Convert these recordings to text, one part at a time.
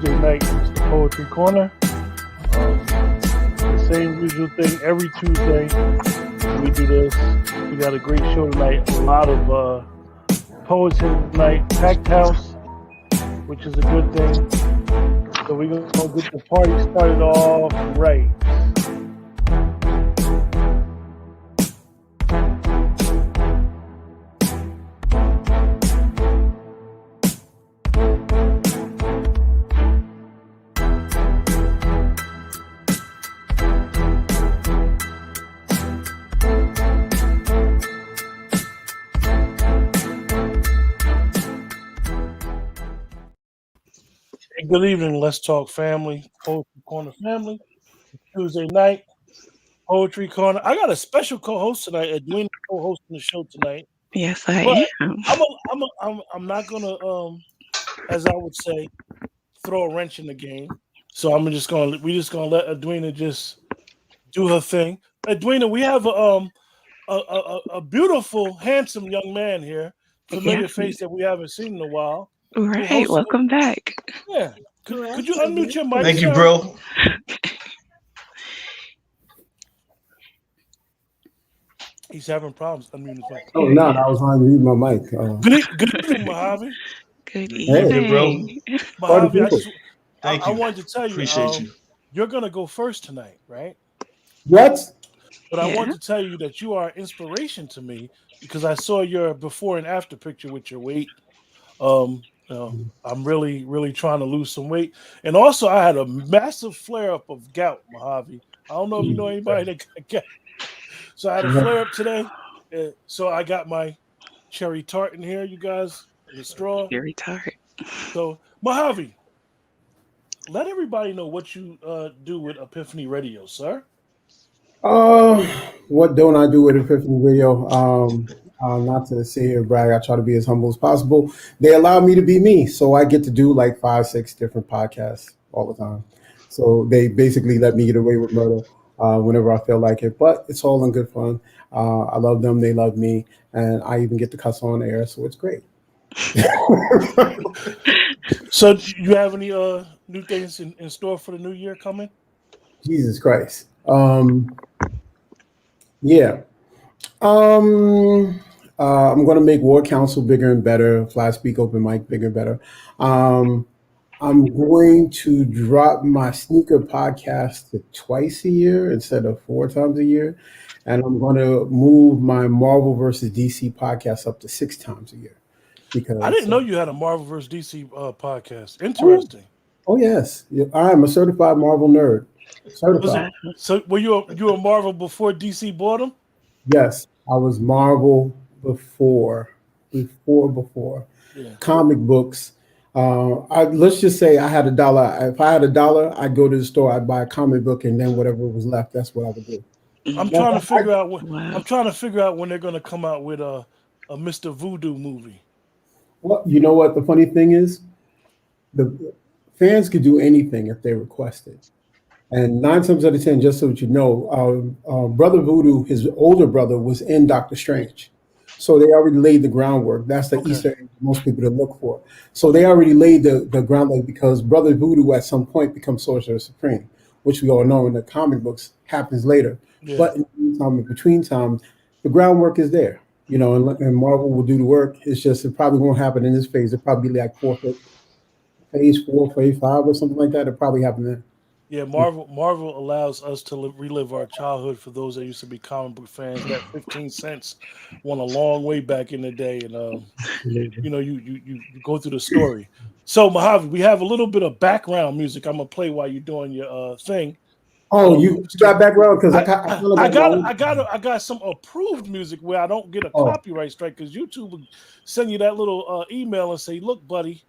Tuesday night. It's the Poetry Corner. The same usual thing every Tuesday. We do this. We got a great show tonight. A lot of poets here tonight. Packed house, which is a good thing. So we're going to get the party started off right. Good evening, Let's Talk Family, Poetry Corner family. Tuesday night, Poetry Corner. I got a special co-host tonight, Edwina, co-hosting the show tonight. Yes, I But am. I'm not gonna as I would say, throw a wrench in the game. So we're just gonna let Edwina just do her thing. Edwina, we have a beautiful, handsome young man here, familiar face that we haven't seen in a while. Right, welcome back. Yeah. Could you unmute your mic? Thank you, bro. He's having problems unmuting his mic. Oh no, I was on mute my mic. Good evening, Mojave. Good evening, Mojave. Thank you. I wanted to tell you, Appreciate you. You're gonna go first tonight, right? What? But I wanted to tell you that you are an inspiration to me because I saw your before and after picture with your weight. I'm really, really trying to lose some weight, and also I had a massive flare up of gout, Mojave. I don't know if you know anybody that got gout. So I had a flare up today. So I got my cherry tart in here, you guys, the straw. Cherry tart. So Mojave, let everybody know what you do with Epiphany Radio, sir. What don't I do with Epiphany Radio? Not to sit here and brag, I try to be as humble as possible. They allow me to be me, so I get to do like 5-6 different podcasts all the time. So they basically let me get away with murder whenever I feel like it, but it's all in good fun. I love them, they love me, and I even get to cuss on air, so it's great. So you have any new things in store for the new year coming? Jesus Christ. Yeah. I'm going to make War Council bigger and better, Fly Speak Open Mic bigger and better. I'm going to drop my sneaker podcast to twice a year instead of 4 times a year. And I'm going to move my Marvel versus DC podcast up to 6 times a year. Because I didn't know you had a Marvel versus DC podcast. Interesting. Oh yes. I'm a certified Marvel nerd. Certified. So were you a Marvel before DC bought them? Yes, I was Marvel before. Yeah. Comic books. Let's just say I had $1. If I had $1, I'd go to the store, I'd buy a comic book, and then whatever was left, that's what I would do. I'm trying to figure out when they're going to come out with a Mr. Voodoo movie. Well, you know what the funny thing is? The fans could do anything if they request it. And 9 times out of 10, just so that you know, Brother Voodoo, his older brother, was in Doctor Strange. So they already laid the groundwork. That's the Easter egg most people to look for. So they already laid the groundwork because Brother Voodoo at some point becomes Sorcerer Supreme, which we all know in the comic books happens later. Yeah. But in between time, the groundwork is there. You know, and Marvel will do the work. It's just it probably won't happen in this phase. It'll probably be like phase 4, phase 5 or something like that. It'll probably happen then. Yeah, Marvel allows us to relive our childhood for those that used to be comic book fans. That 15 cents went a long way back in the day, and you know, you go through the story. So Mojave, we have a little bit of background music. I'm gonna play while you're doing your thing. Oh, you got background because I got some approved music where I don't get a copyright strike because YouTube will send you that little email and say, "Look, buddy,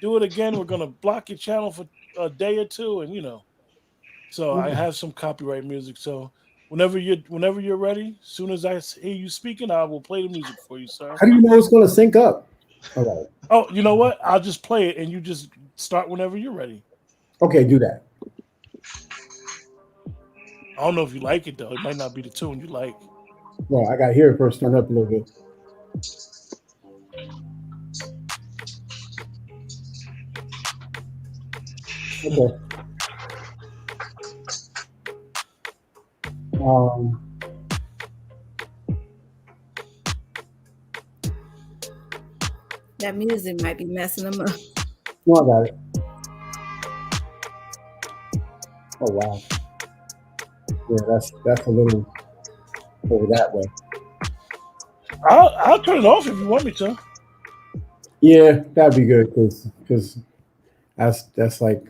do it again. We're gonna block your channel for a day or two," and you know. So I have some copyright music. So whenever you're ready, as soon as I hear you speaking, I will play the music for you, sir. How do you know it's going to sync up? All right. Oh, you know what? I'll just play it, and you just start whenever you're ready. Okay, do that. I don't know if you like it though. It might not be the tune you like. Well, I got to hear it first. Turn up a little bit. Okay. That music might be messing them up. No, I got it. Oh wow. Yeah, that's a little over that way. I'll turn it off if you want me to. Yeah, that'd be good because that's like.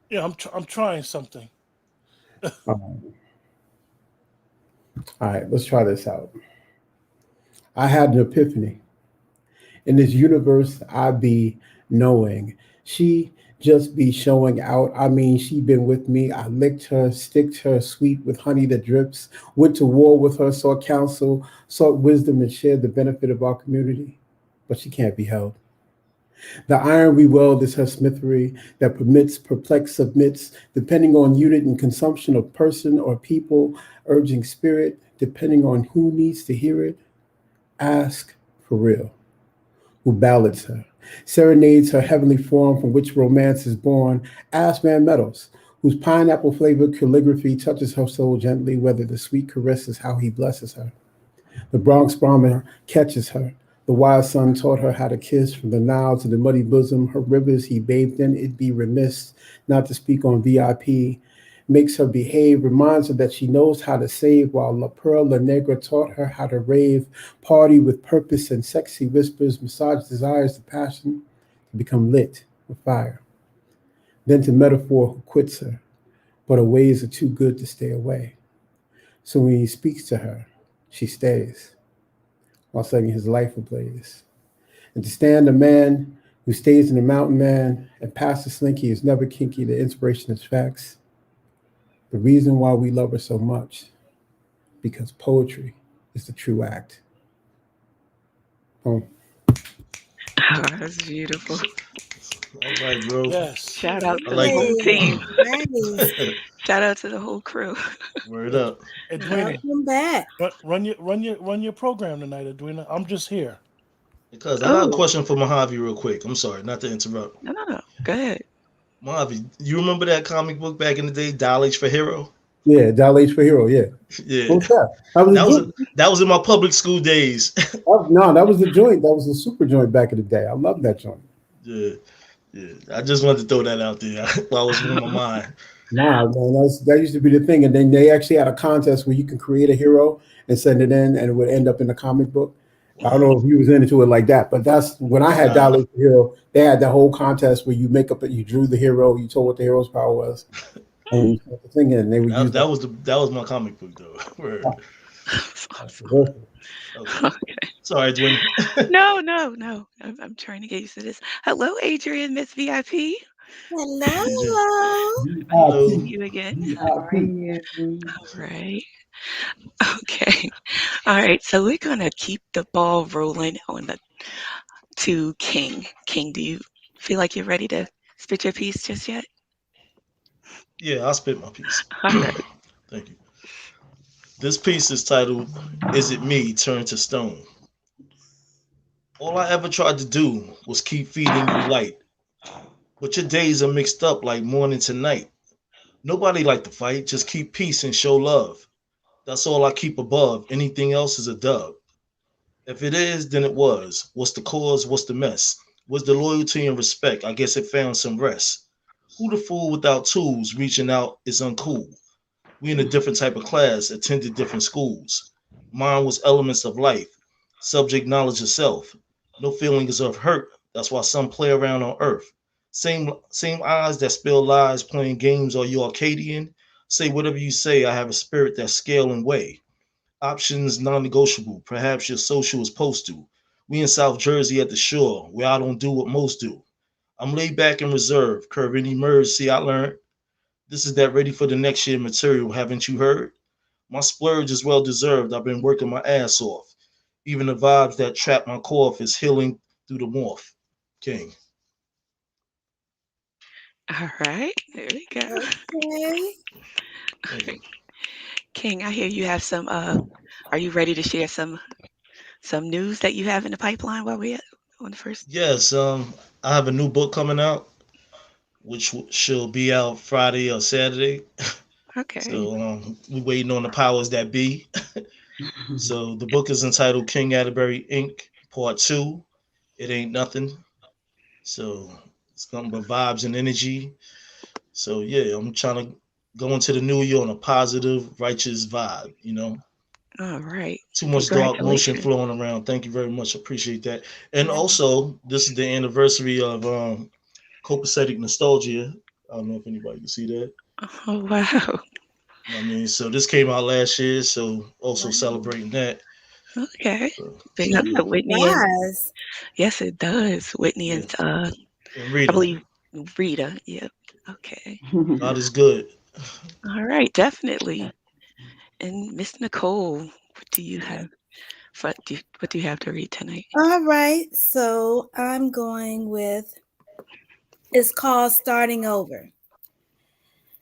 Yeah, I'm trying something. All right, let's try this out. I had an epiphany. In this universe, I be knowing. She just be showing out. I mean, she been with me. I licked her, sticked her sweet with honey that drips, went to war with her, sought counsel, sought wisdom, and shared the benefit of our community. But she can't be held. The iron we weld is her smithery that permits, perplex, submits, depending on unit and consumption of person or people, urging spirit, depending on who needs to hear it. Ask for real. Who ballads her, serenades her heavenly form from which romance is born. Ask Man Meadows, whose pineapple flavored calligraphy touches her soul gently, whether the sweet caress is how he blesses her. The Bronx Brahmin catches her. The wise son taught her how to kiss from the Nile to the muddy bosom. Her rivers he bathed in, it'd be remiss not to speak on VIP. Makes her behave, reminds her that she knows how to save, while La Pearl La Negra taught her how to rave, party with purpose and sexy whispers, massage desires to passion, to become lit with fire. Then to metaphor who quits her, but her ways are too good to stay away. So when he speaks to her, she stays, while setting his life ablaze. And to stand a man who stays in the mountain man and past the slinky is never kinky, the inspiration is facts. The reason why we love her so much, because poetry is the true act. Oh, that's beautiful. All right, bro. Yes. Shout out I to like the whole that. team. Nice. Shout out to the whole crew. Word up. Edwina, Welcome back. run your program tonight, Edwina. I'm just here. Because I got a Oh, question for Mojave real quick. I'm sorry, not to interrupt. no. Go ahead. Mojave, you remember that comic book back in the day, Dial H for Hero? Yeah, Dial H for Hero, yeah. Yeah. What's that? That was That a was joint. that was in my public school days. No, that was the joint. That was a super joint back in the day. I love that joint. Yeah. Yeah. I just wanted to throw that out there while I was on my mind. Nah, man, that used to be the thing. And then they actually had a contest where you can create a hero and send it in, and it would end up in the comic book. I don't know if you was into it like that, but that's when I had Nah. Dial H for Hero. They had that whole contest where you you drew the hero, you told what the hero's power was, and you put the thing in. And they would use That was my comic book though. Word. That's awesome. Okay. Okay. Sorry, Dwayne. No. I'm trying to get used to this. Hello, Adrian, Miss VIP. Hello. Nice to see you again. How are you? All right. Okay. All right. So we're gonna keep the ball rolling on to King. King, do you feel like you're ready to spit your piece just yet? Yeah, I'll spit my piece. All right. Thank you. This piece is titled Is It Me Turned to Stone? All I ever tried to do was keep feeding you light. But your days are mixed up like morning to night. Nobody like to fight, just keep peace and show love. That's all I keep above. Anything else is a dub. If it is, then it was. What's the cause? What's the mess? Was the loyalty and respect? I guess it found some rest. Who the fool without tools reaching out is uncool. We in a different type of class, attended different schools. Mine was elements of life, subject knowledge of self. No feelings of hurt. That's why some play around on earth. Same eyes that spill lies playing games. Are you Arcadian? Say whatever you say. I have a spirit that scale and weigh. Options non-negotiable. Perhaps your social is postal. We in South Jersey at the shore, where I don't do what most do. I'm laid back and reserved, curve and emerge. See, I learned. This is that ready for the next year material, haven't you heard? My splurge is well deserved. I've been working my ass off. Even the vibes that trap my cough is healing through the morph. King. All right. There we go. Okay. Thank you. King, I hear you have some are you ready to share some news that you have in the pipeline while we're on the first? Yes, I have a new book coming out. which should be out Friday or Saturday. Okay. So we waiting on the powers that be. So the book is entitled King Atterbury Inc. Part 2. It ain't nothing. So it's nothing but vibes and energy. So yeah, I'm trying to go into the new year on a positive, righteous vibe, you know. All right. Too much dark motion Congratulations. flowing around. Thank you very much. Appreciate that. And Yeah. also, this is the anniversary of Copacetic Nostalgia. I don't know if anybody can see that. Oh, wow. I mean, so this came out last year, so also Wow. celebrating that. Okay. So, Big up Time to Whitney and flies. yes, it does. Whitney yeah. and And I Rita, believe Rita. Yep. Okay. God is good. All right. Definitely. And Miss Nicole, what do you have? What do you have to read tonight? All right, so I'm going with, it's called Starting Over.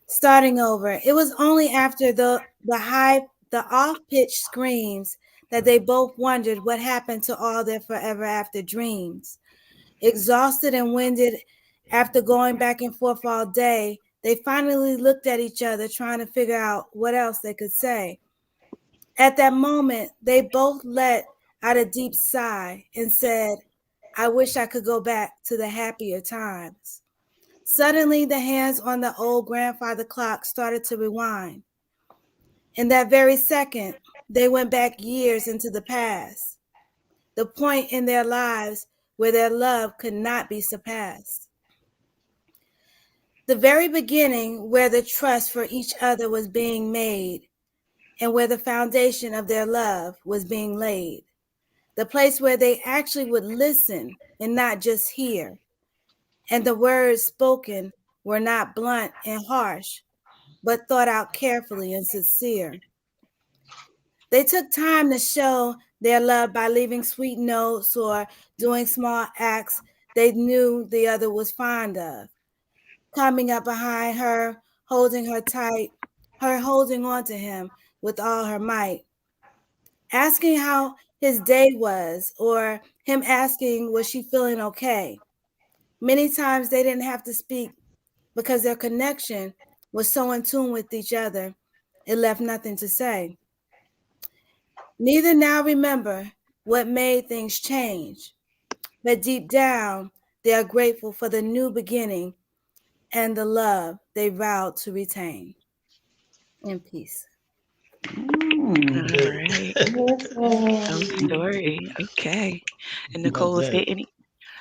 Starting over. It was only after the off-pitch screams that they both wondered what happened to all their forever after dreams. Exhausted and winded after going back and forth all day, they finally looked at each other trying to figure out what else they could say. At that moment, they both let out a deep sigh and said, I wish I could go back to the happier times. Suddenly, the hands on the old grandfather clock started to rewind. In that very second, they went back years into the past, the point in their lives where their love could not be surpassed. The very beginning where the trust for each other was being made and where the foundation of their love was being laid. The place where they actually would listen and not just hear. And the words spoken were not blunt and harsh, but thought out carefully and sincere. They took time to show their love by leaving sweet notes or doing small acts they knew the other was fond of. Coming up behind her, holding her tight, her holding on to him with all her might. Asking how his day was, or him asking, was she feeling okay? Many times they didn't have to speak because their connection was so in tune with each other, it left nothing to say. Neither now remember what made things change, but deep down, they are grateful for the new beginning and the love they vowed to retain. In peace. All right. Some story. Okay. And Love Nicole, is there that. any?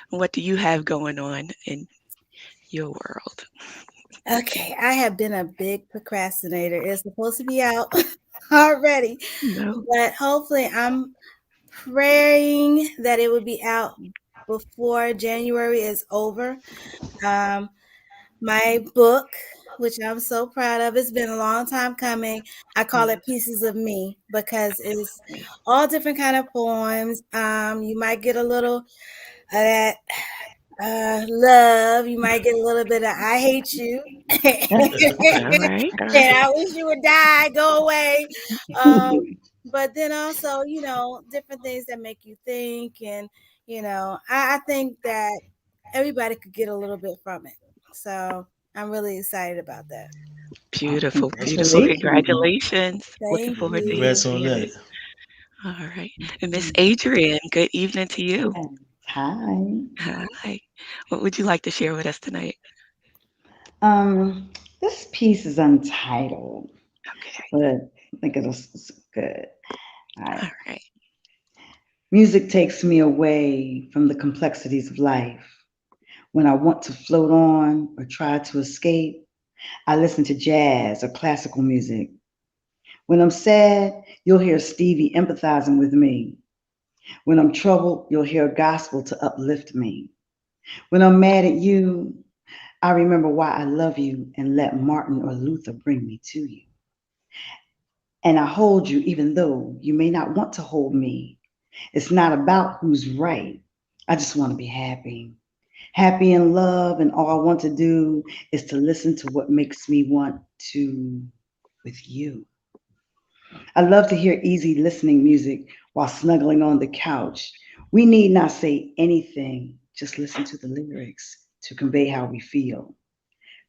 What do you have going on in your world? Okay, I have been a big procrastinator. It's supposed to be out already, No. but hopefully I'm praying that it will be out before January is over. My book, which I'm so proud of, it's been a long time coming. I call it Pieces of Me because it's all different kind of poems. You might get a little of that love. You might get a little bit of I hate you. All right. All And right. I wish you would die, go away. But then also, different things that make you think. And, I think that everybody could get a little bit from it. So I'm really excited about that. Beautiful. That's what's Beautiful. up. Congratulations. Looking Thank Yeah, forward to you. congrats on hearing that. it. All right. And Miss Adrian, good evening to you. Hi. Hi. What would you like to share with us tonight? This piece is untitled, Okay. but I think it's good. All right. All right. Music takes me away from the complexities of life. When I want to float on or try to escape, I listen to jazz or classical music. When I'm sad, you'll hear Stevie empathizing with me. When I'm troubled, you'll hear gospel to uplift me. When I'm mad at you, I remember why I love you and let Martin or Luther bring me to you. And I hold you even though you may not want to hold me. It's not about who's right. I just want to be happy. Happy in love, and all I want to do is to listen to what makes me want to with you. I love to hear easy listening music while snuggling on the couch. We need not say anything, just listen to the lyrics to convey how we feel.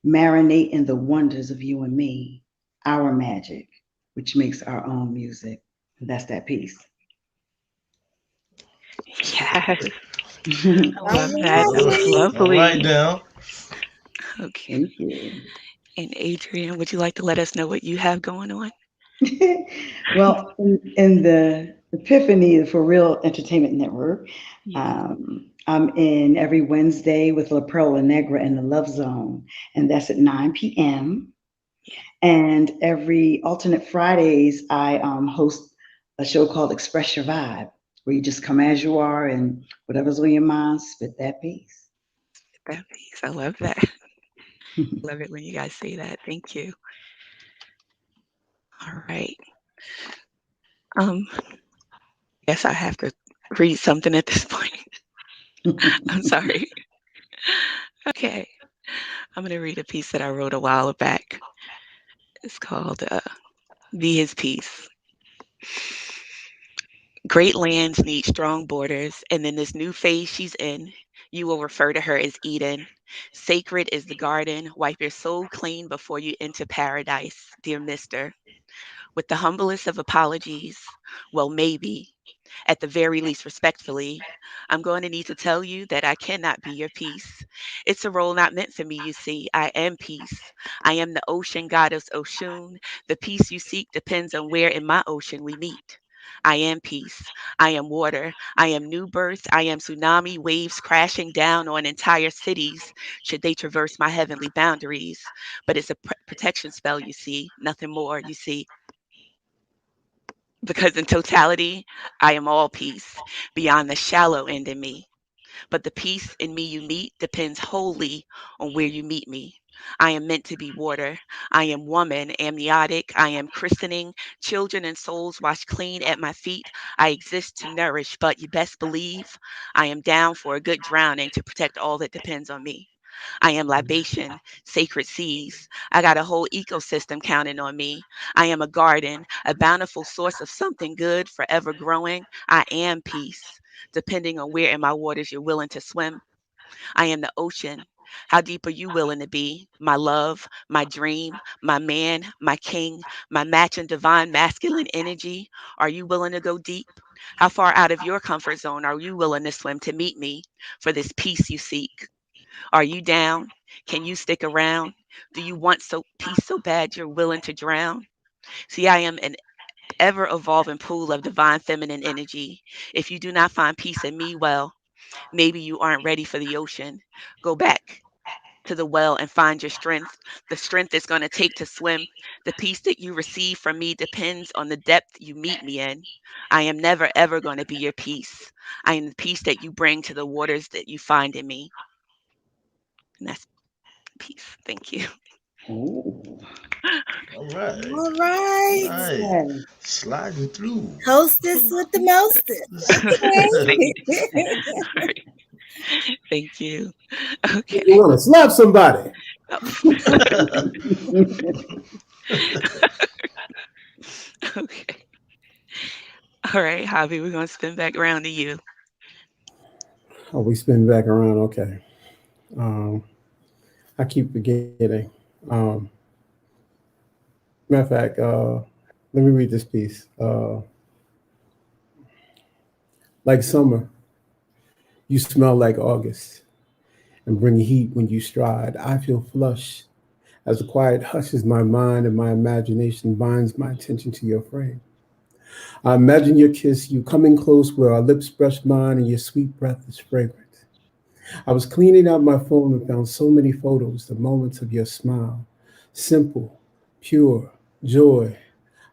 marinate in the wonders of you and me, our magic, which makes our own music. And that's that piece. Yes, I All love that. That was right. All right lovely. now. Okay. Thank you. And Adrian, would you like to let us know what you have going on? Well, in the Epiphany, the For Real Entertainment Network, I'm in every Wednesday with La Perla Negra in the Love Zone, and that's at 9 p.m. And every alternate Fridays, I host a show called Express Your Vibe, where you just come as you are and whatever's on your mind, spit that piece. That piece. I love that. Love it when you guys say that. Thank you. All right. Guess I have to read something at this point. I'm sorry. Okay. I'm going to read a piece that I wrote a while back. It's called Be His Peace. Great lands need strong borders, and in this new phase she's in, you will refer to her as Eden. Sacred is the garden. Wipe your soul clean before you enter paradise, dear mister. With the humblest of apologies, well, maybe, at the very least respectfully, I'm going to need to tell you that I cannot be your peace. It's a role not meant for me, you see. I am peace. I am the ocean goddess Oshun. The peace you seek depends on where in my ocean we meet. I am peace. I am water. I am new birth. I am tsunami waves crashing down on entire cities should they traverse my heavenly boundaries. But it's a protection spell, you see, nothing more, you see. Because in totality, I am all peace beyond the shallow end in me. But the peace in me you meet depends wholly on where you meet me. I am meant to be water. I am woman, amniotic. I am christening children and souls washed clean at my feet. I exist to nourish, but you best believe I am down for a good drowning to protect all that depends on me. I am libation, sacred seas. I got a whole ecosystem counting on me. I am a garden, a bountiful source of something good, forever growing. I am peace, depending on where in my waters you're willing to swim. I am the ocean. How deep are you willing to be? My love, my dream, my man, my king, my match in divine masculine energy. Are you willing to go deep? How far out of your comfort zone are you willing to swim to meet me for this peace you seek? Are you down? Can you stick around? Do you want peace so bad you're willing to drown? See, I am an ever evolving pool of divine feminine energy. If you do not find peace in me, well, maybe you aren't ready for the ocean. Go back to the well and find your strength. The strength it's going to take to swim. The peace that you receive from me depends on the depth you meet me in. I am never, ever going to be your peace. I am the peace that you bring to the waters that you find in me. And that's peace. Thank you. Oh, All right. All All right. right. yes. Sliding through. Hostess with the mostest. Thank Okay. Thank you. Okay. You want to slap somebody? Okay. All right, Javi, we're going to spin back around to you. Oh, we spin back around. Okay. I keep forgetting. Matter of fact, let me read this piece. Like summer, you smell like August and bring heat when you stride. I feel flush as the quiet hushes my mind and my imagination binds my attention to your frame. I imagine your kiss, you coming close where our lips brush mine and your sweet breath is fragrant. I was cleaning out my phone and found so many photos, the moments of your smile. Simple, pure, joy.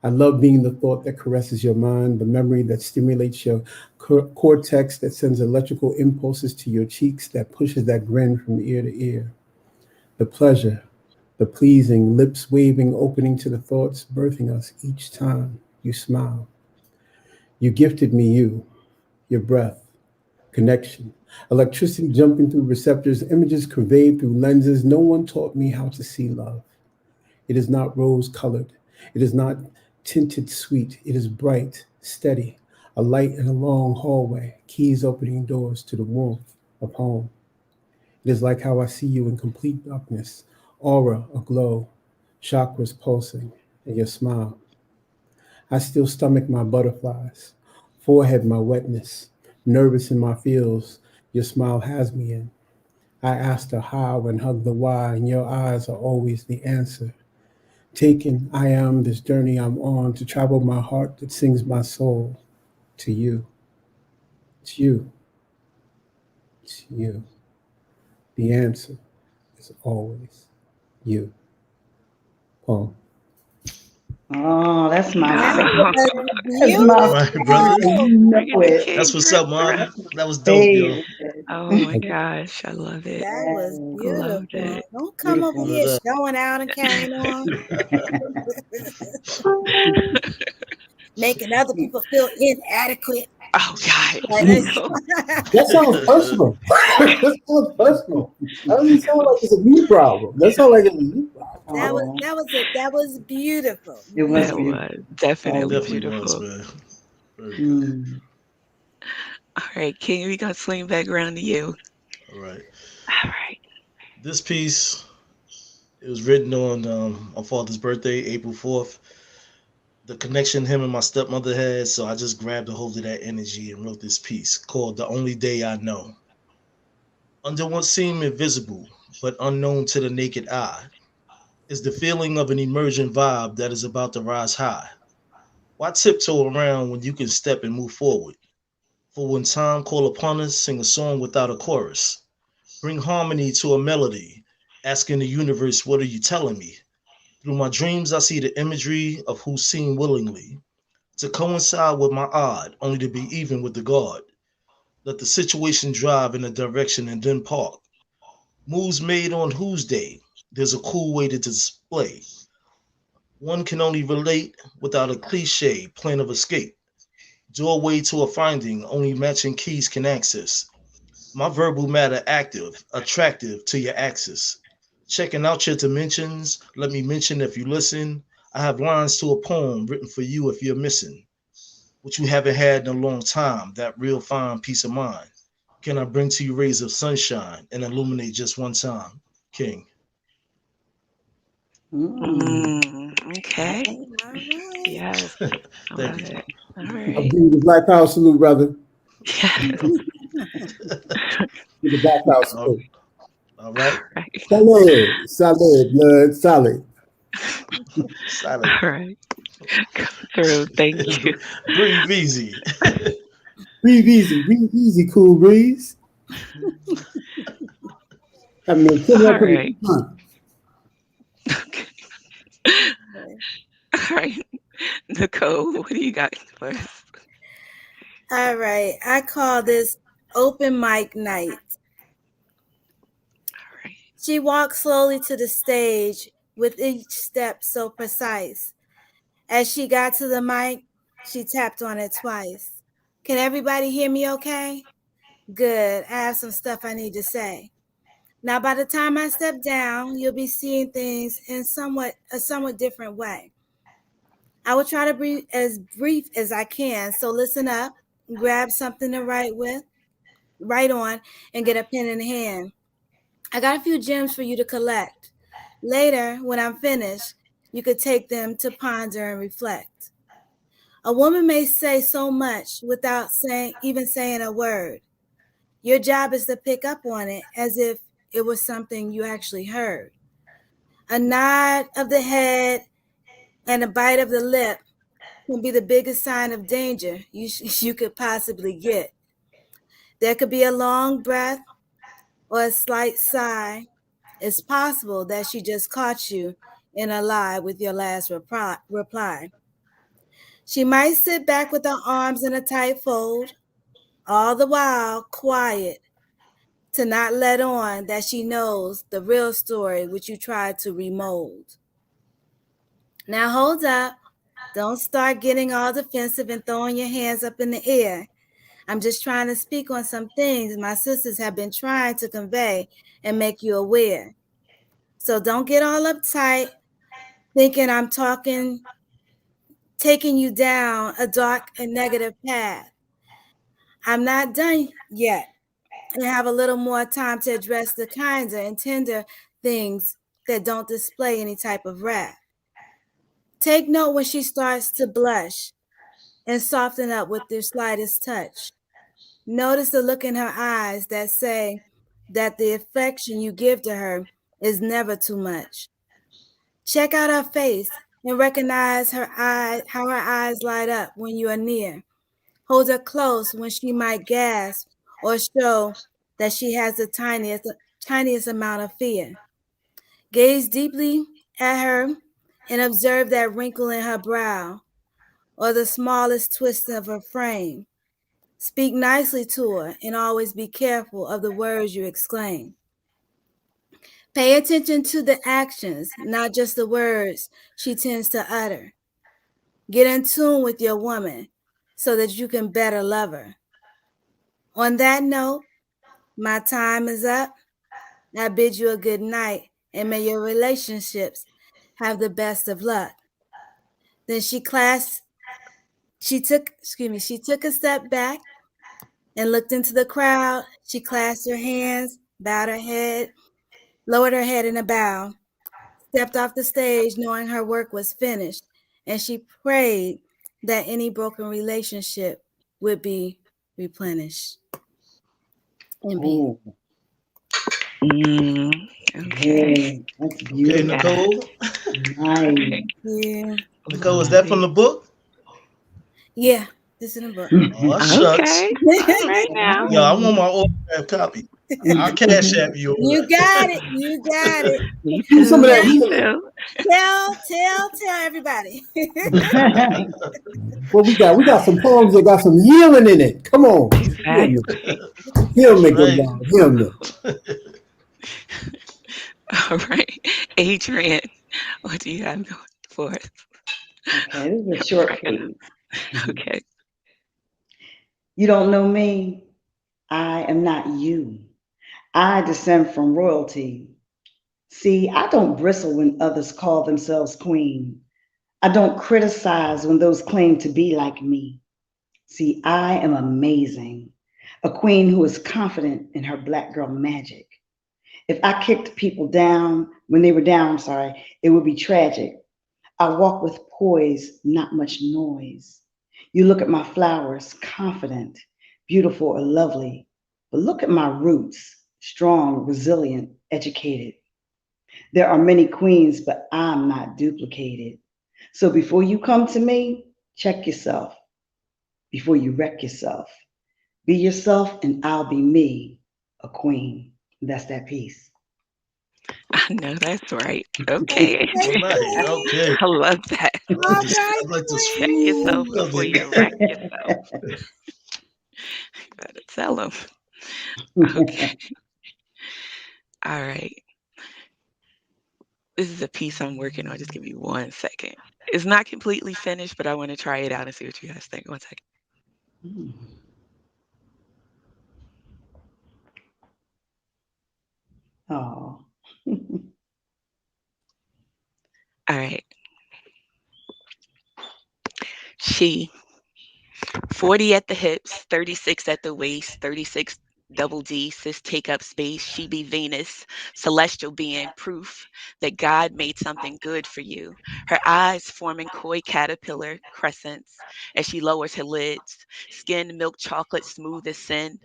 I love being the thought that caresses your mind, the memory that stimulates your cortex, that sends electrical impulses to your cheeks, that pushes that grin from ear to ear. The pleasure, the pleasing, lips waving, opening to the thoughts, birthing us each time you smile. You gifted me you, your breath, connection, electricity jumping through receptors, images conveyed through lenses. No one taught me how to see love. It is not rose colored. It is not tinted sweet. It is bright, steady, a light in a long hallway, keys opening doors to the warmth of home. It is like how I see you in complete darkness, aura aglow, chakras pulsing, and your smile. I still stomach my butterflies, forehead my wetness, nervous in my feels, your smile has me in. I ask the how and hug the why, and your eyes are always the answer. Taken, I am this journey I'm on to travel my heart that sings my soul to you. It's you. It's you. The answer is always you. Poem. Oh, that's my That favorite. was That's my All right, brother. favorite. beautiful. You know Bringing the it. That's king what's right up, through. man. That was dope, yo. Favorite. Oh my gosh, I love it. That was Loved beautiful. it. Don't come over Beautiful. here Word up. showing out and carrying on, making other people feel inadequate. Oh God. Like, No. That sounds personal. That sounds personal. That doesn't sound like it's a me problem. That sounds like it's a you problem. Oh, that was beautiful. it was That beautiful. was definitely Definitely was, beautiful. man. Very good. Mm. All right, King, we gonna swing back around to you. All right. All right. This piece, it was written on my father's birthday, April 4th. The connection him and my stepmother had, so I just grabbed a hold of that energy and wrote this piece called The Only Day I Know. Under what seemed invisible, but unknown to the naked eye, is the feeling of an emergent vibe that is about to rise high. Why tiptoe around when you can step and move forward? For when time call upon us, sing a song without a chorus. Bring harmony to a melody, asking the universe, what are you telling me? Through my dreams, I see the imagery of who seen willingly to coincide with my odd, only to be even with the God. Let the situation drive in a direction and then park. Moves made on whose day? There's a cool way to display. One can only relate without a cliche plan of escape. Doorway to a finding only matching keys can access. My verbal matter active, attractive to your axis. Checking out your dimensions, let me mention if you listen, I have lines to a poem written for you if you're missing. What you haven't had in a long time, that real fine peace of mind. Can I bring to you rays of sunshine and illuminate just one time? King. Okay. All right. Yes. I Thank love you. it. All I'll right. give you the Black Power salute, brother. Yes. Give the Black Power all, salute. all right. Right. Salud, salud, blood, solid. Silent. All right. Come through. Thank you. Breathe easy. Breathe easy, cool breeze. I mean, come All up in right. the front. Okay. All right. Nicole, what do you got for us? All right. I call this open mic night. All right. She walked slowly to the stage with each step so precise. As she got to the mic, she tapped on it twice. Can everybody hear me okay? Good. I have some stuff I need to say. Now, by the time I step down, you'll be seeing things in a somewhat different way. I will try to be as brief as I can, so listen up, grab something to write on, and get a pen in hand. I got a few gems for you to collect. Later, when I'm finished, you could take them to ponder and reflect. A woman may say so much without even saying a word. Your job is to pick up on it as if it was something you actually heard. A nod of the head and a bite of the lip can be the biggest sign of danger you could possibly get. There could be a long breath or a slight sigh. It's possible that she just caught you in a lie with your last reply. She might sit back with her arms in a tight fold, all the while quiet to not let on that she knows the real story which you tried to remold. Now hold up. Don't start getting all defensive and throwing your hands up in the air. I'm just trying to speak on some things my sisters have been trying to convey and make you aware. So don't get all uptight thinking I'm taking you down a dark and negative path. I'm not done yet and have a little more time to address the kinder and tender things that don't display any type of wrath. Take note when she starts to blush and soften up with their slightest touch. Notice the look in her eyes that say that the affection you give to her is never too much. Check out her face and recognize how her eyes light up when you are near. Hold her close when she might gasp or show that she has the tiniest amount of fear. Gaze deeply at her and observe that wrinkle in her brow or the smallest twist of her frame. Speak nicely to her and always be careful of the words you exclaim. Pay attention to the actions, not just the words she tends to utter. Get in tune with your woman so that you can better love her. On that note, my time is up. I bid you a good night and may your relationships have the best of luck. Then she took a step back and looked into the crowd. She clasped her hands, bowed her head, lowered her head in a bow, stepped off the stage knowing her work was finished, and she prayed that any broken relationship would be replenished. In peace. Oh, Okay. yeah, that's Okay, beautiful. Nicole. Nice. Yeah. Nicole, is that from the book? Yeah, this is in the book. Oh, shucks. Okay. All right now. Yo, I want my autograph copy. I'll cash app you. You got it. You got it. Me Do too. some of that Me healing. too. Tell everybody. What we got? We got some poems that got some healing in it. Come on. Exactly. Heal me, Right. good God. Heal me. All right. Adrian, what do you have going for us? Okay, this is a short piece. Okay. You don't know me. I am not you. I descend from royalty. See, I don't bristle when others call themselves queen. I don't criticize when those claim to be like me. See, I am amazing. A queen who is confident in her black girl magic. If I kicked people down when they were down, it would be tragic. I walk with poise, not much noise. You look at my flowers, confident, beautiful, or lovely. But look at my roots, strong, resilient, educated. There are many queens, but I'm not duplicated. So before you come to me, check yourself. Before you wreck yourself, be yourself and I'll be me, a queen. That's that piece. I know that's right. Okay. All right. Okay. I love that. I like the, right, I like the Check smooth yourself of before it. you wreck yourself. Better tell them. Okay. All right. This is a piece I'm working on. Just give me 1 second. It's not completely finished, but I want to try it out and see what you guys think. 1 second. Oh. All right. She, 40 at the hips, 36 at the waist, 36 double D, sis take up space, she be Venus, celestial being, proof that God made something good for you. Her eyes forming koi caterpillar crescents as she lowers her lids, skin milk chocolate smooth as sin,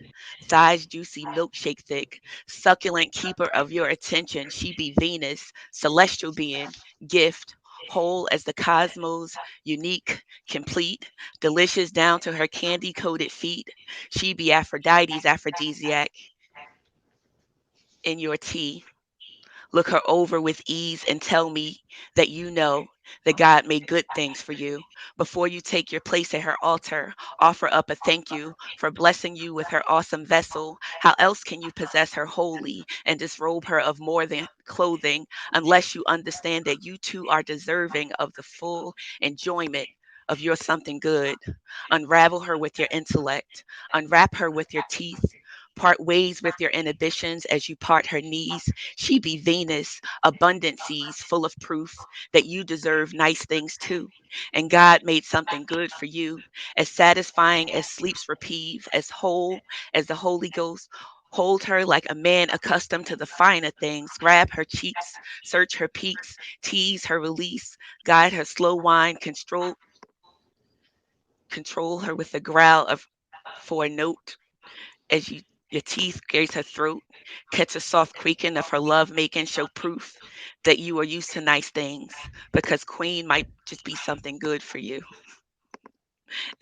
thighs juicy milkshake thick, succulent keeper of your attention, she be Venus, celestial being, gift, whole as the cosmos, unique, complete, delicious down to her candy coated feet. She be Aphrodite's aphrodisiac in your tea. Look her over with ease and tell me that you know that God made good things for you. Before you take your place at her altar, offer up a thank you for blessing you with her awesome vessel. How else can you possess her wholly and disrobe her of more than clothing unless you understand that you too are deserving of the full enjoyment of your something good? Unravel her with your intellect, unwrap her with your teeth. Part ways with your inhibitions as you part her knees. She be Venus, abundant seas, full of proof that you deserve nice things too. And God made something good for you, as satisfying as sleep's reprieve, as whole as the Holy Ghost, Hold her like a man accustomed to the finer things. Grab her cheeks, search her peaks, tease her release, guide her slow whine, control her with a growl of for a note as your teeth graze her throat. Catch a soft creaking of her love making, show proof that you are used to nice things, because queen might just be something good for you.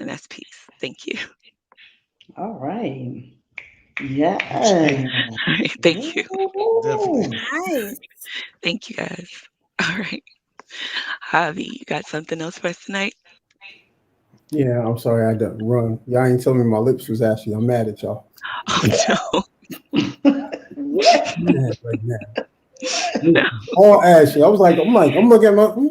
And that's peace. Thank you. All right. Yeah. Thank you. Definitely. Nice. Thank you guys. All right. Javi, you got something else for us tonight? Yeah, I'm sorry I had to run. Y'all ain't telling me my lips was ashy. I'm mad at y'all. Oh I'm mad right now. no. All ashy. I'm looking at my.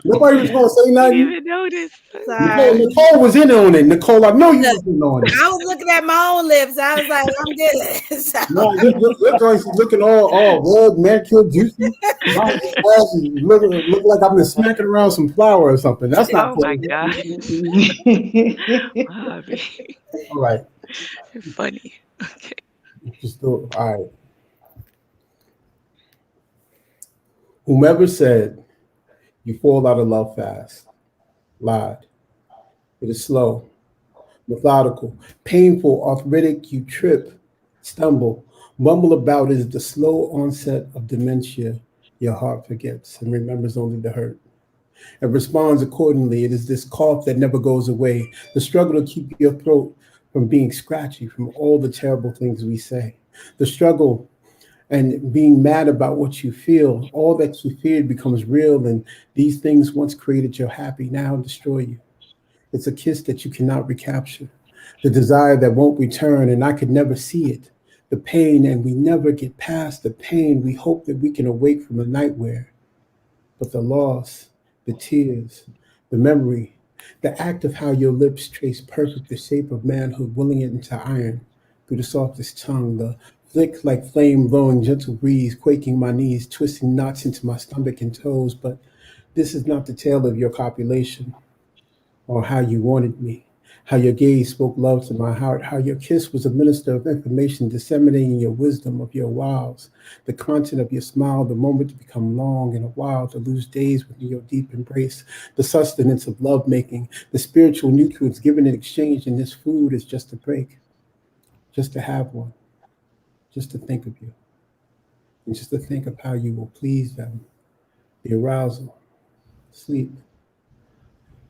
Nobody was gonna say I nothing. didn't even notice. Sorry. Nicole was in on it. Nicole, I know you was in on it. I was looking at my own lips. I was like, I'm good. So, No, your joints is looking all red, manicured, juicy. Look like I've been smacking around some flour or something. That's not Oh my cool. God. Javi, All right. you're funny. Okay. Just do it. All right. Whomever said you fall out of love fast lied. It is slow, methodical, painful, arthritic. You trip, stumble, mumble about is the slow onset of dementia. Your heart forgets and remembers only the hurt and responds accordingly. It is this cough that never goes away, the struggle to keep your throat from being scratchy from all the terrible things we say, the struggle and being mad about what you feel. All that you feared becomes real, and these things once created your happy now destroy you. It's a kiss that you cannot recapture, the desire that won't return, and I could never see it. The pain, and we never get past the pain. We hope that we can awake from a nightmare, but the loss, the tears, the memory, the act of how your lips trace perfect the shape of manhood, willing it into iron through the softest tongue, the flick like flame blowing gentle breeze, quaking my knees, twisting knots into my stomach and toes. But this is not the tale of your copulation or how you wanted me, how your gaze spoke love to my heart, how your kiss was a minister of information, disseminating your wisdom of your wiles, the content of your smile, the moment to become long and a while, to lose days within your deep embrace, the sustenance of love making, the spiritual nutrients given in exchange, and this food is just a break, just to have one, just to think of you, and just to think of how you will please them, the arousal, sleep,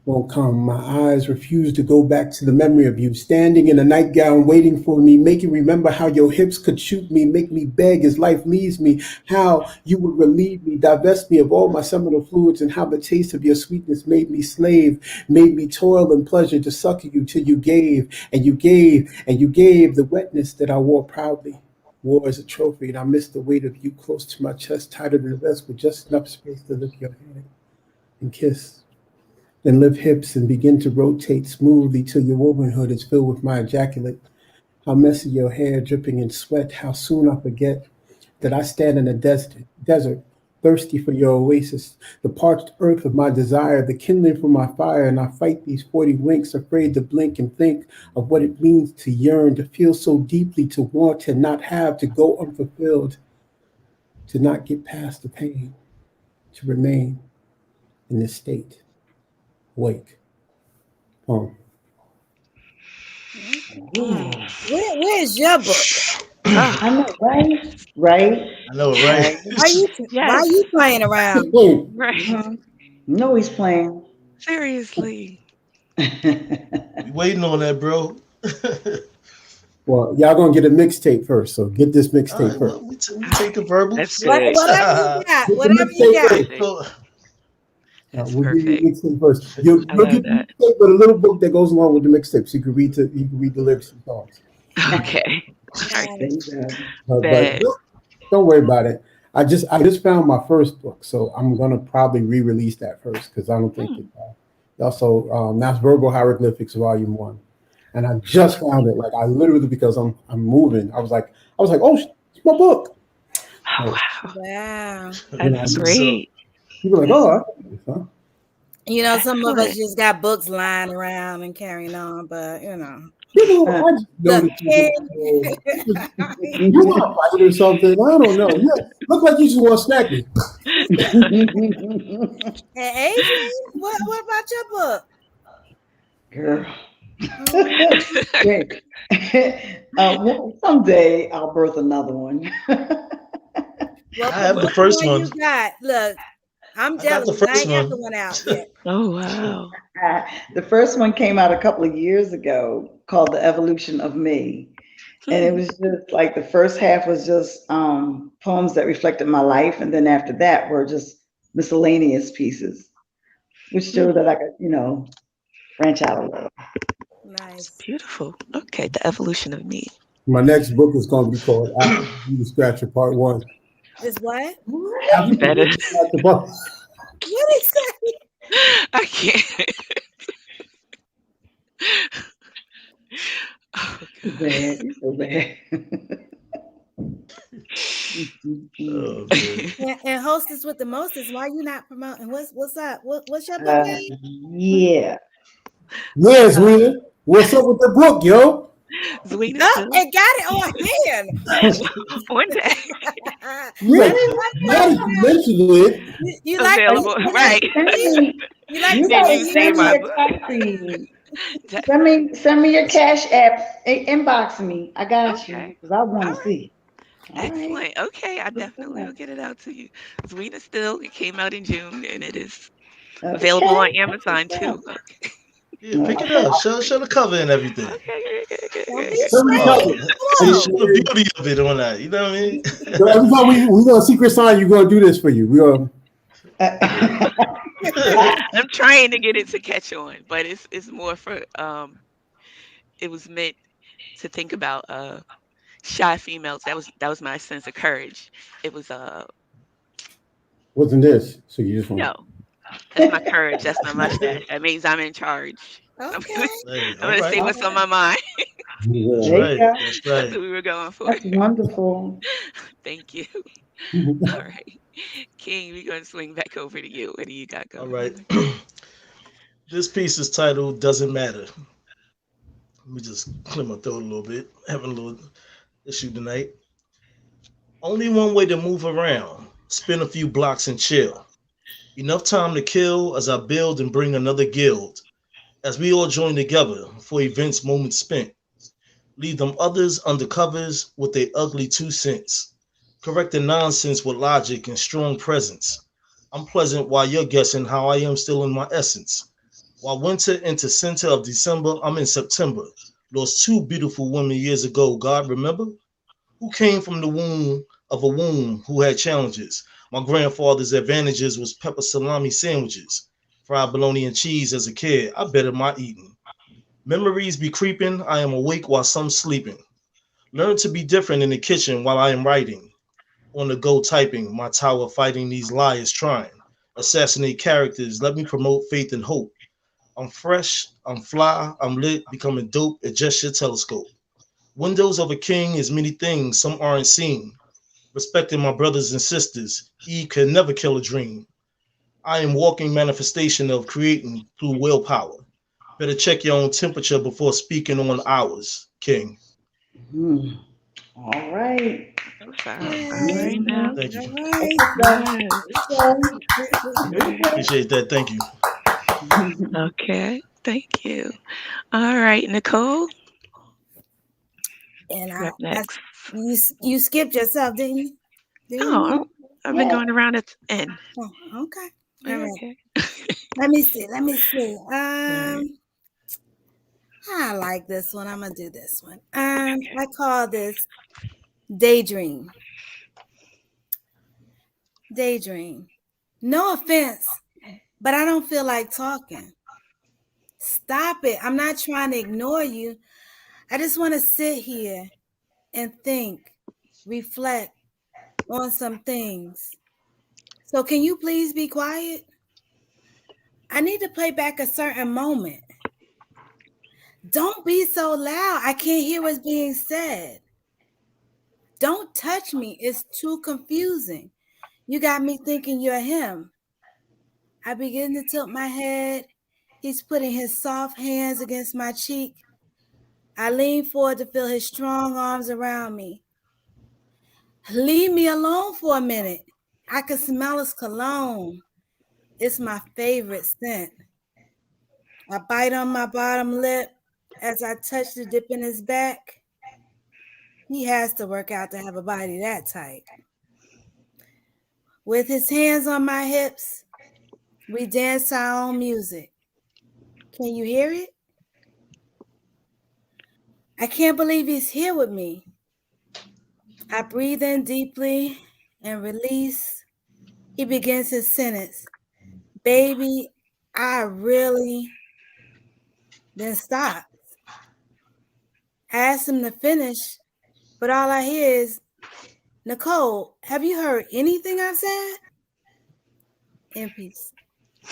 won't come. My eyes refuse to go back to the memory of you, standing in a nightgown, waiting for me, making remember how your hips could shoot me, make me beg as life leaves me, how you would relieve me, divest me of all my seminal fluids, and how the taste of your sweetness made me slave, made me toil and pleasure to succor you till you gave, and you gave, and you gave the wetness that I wore proudly. Wore as a trophy, and I missed the weight of you close to my chest, tighter than the vest, with just enough space to lift your hand and kiss. Then lift hips and begin to rotate smoothly till your womanhood is filled with my ejaculate. How messy your hair dripping in sweat, how soon I forget that I stand in a desert, thirsty for your oasis, the parched earth of my desire, the kindling for my fire, and I fight these 40 winks, afraid to blink and think of what it means to yearn, to feel so deeply, to want, to not have, to go unfulfilled, to not get past the pain, to remain in this state. Wake. Poem. where's your book? I know, right? Right? I know, right? Why are you playing around? Right. Mhm. No, he's playing. Seriously. We waiting on that, bro. Well, y'all gonna get a mixtape first, so get this All mixtape right, first. well, we take a verbal. That's good. Whatever you got. Get the Whatever you mixtape got. first. So, That's We'll give you perfect. the mixtape first. You'll I love get the that. mixtape with a little book that goes along with the mixtape, so you can read the lyrics and songs. Okay. All right. There you go. But Bet. don't worry about it. I just found my first book, so I'm gonna probably re-release that first because I don't think it. Also, that's Verbal Hieroglyphics Volume 1, and I just found it. Like I literally because I'm moving. I was like, oh, it's my book. Oh, So, wow. Wow. That's great. people are like, oh, I can do this, huh? You know, some of us Excellent. just got books lying around and carrying on, but People, I just know Look, that you want to fight or something. I don't know. Yeah, look like you just want to snack me. And Adrian, what about your book? Girl. Someday I'll birth another one. Well, I have the which first one one. you got? Look, I'm I got the jealous. I first ain't got one. the one out yet. Oh, wow. The first one came out a couple of years ago called The Evolution of Me. And it was just like the first half was just poems that reflected my life. And then after that were just miscellaneous pieces, which showed that I could, branch out a little. It's Nice. beautiful. Okay, The Evolution of Me. My next book is going to be called After You Scratch Your Part 1. Is what? You better. Scratch Your Part- What is that? I can't. Oh, Too God. bad. You're so bad. Oh, man. And hostess with the mostest. Why you not promoting? What's up? What's your book name? Yeah. Yeah, Zwina. What's up with the book, yo? Zwina No, still it got it on hand. one day Yeah, now that you mentioned it, You like available. Right. You like You to gotta you say say send me my a book? copy. Send me your Cash App. Inbox me. I got you Okay. because I want All to right. see. All right. Excellent. Okay, I definitely will get it out to you. Zwina still. It came out in June, and it is available on Okay. Amazon too. Yeah, pick it up. Show the cover and everything. Okay. Don't be send me Oh, cover. see, Whoa. show the beauty of it on that. You know what I mean? So every time we go a secret sign, you're going to do this for you. We're going I'm trying to get it to catch on, but it's more for it was meant to think about shy females. That was my sense of courage. It was wasn't this? So you just want no, that's my courage. That's my mustache. That means I'm in charge. I'm Okay. gonna, Hey, I'm all gonna right. say what's on my mind. That's There you right. go. That's That's right. what we were going for. That's wonderful. Thank you. to. All right, King, we're gonna swing back over to you. What do you got All going right. on? This piece is titled Doesn't Matter. Let me just clear my throat a little bit. Having a little issue tonight. Only one way to move around. Spin a few blocks and chill. Enough time to kill as I build and bring another guild. As we all join together for events moments spent. Leave them others under covers with their ugly 2 cents. Correct the nonsense with logic and strong presence. I'm pleasant while you're guessing how I am still in my essence. While winter into center of December, I'm in September. Lost 2 beautiful women years ago, God remember? Who came from the womb of a womb who had challenges. My grandfather's advantages was pepper salami sandwiches. Fried bologna and cheese as a kid, I bettered my eating. Memories be creeping, I am awake while some sleeping. Learn to be different in the kitchen while I am writing. On the go typing, my tower fighting these liars trying. Assassinate characters, let me promote faith and hope. I'm fresh, I'm fly, I'm lit, becoming dope, adjust your telescope. Windows of a king is many things, some aren't seen. Respecting my brothers and sisters, Eve can never kill a dream. I am walking manifestation of creating through willpower. Better check your own temperature before speaking on ours, King. Hmm. All right. So far. All right now. Thank you. Appreciate that. Thank you. Okay. Thank you. All right, Nicole. And You're up next. you skipped yourself, didn't you? No, I've been going around at the end. Oh, okay. All right. Okay. Let me see. Right. I like this one. I'm gonna do this one. I call this Daydream. Daydream. No offense, but I don't feel like talking. Stop it. I'm not trying to ignore you. I just want to sit here and think, reflect on some things. So can you please be quiet? I need to play back a certain moment. Don't be so loud. I can't hear what's being said. Don't touch me. It's too confusing. You got me thinking you're him. I begin to tilt my head. He's putting his soft hands against my cheek. I lean forward to feel his strong arms around me. Leave me alone for a minute. I can smell his cologne. It's my favorite scent. I bite on my bottom lip as I touch the dip in his back. He has to work out to have a body that tight. With his hands on my hips, we dance our own music. Can you hear it? I can't believe he's here with me. I breathe in deeply and release. He begins his sentence. Baby, I really, then stops. I ask him to finish, but all I hear is, Nicole, have you heard anything I've said? In peace. I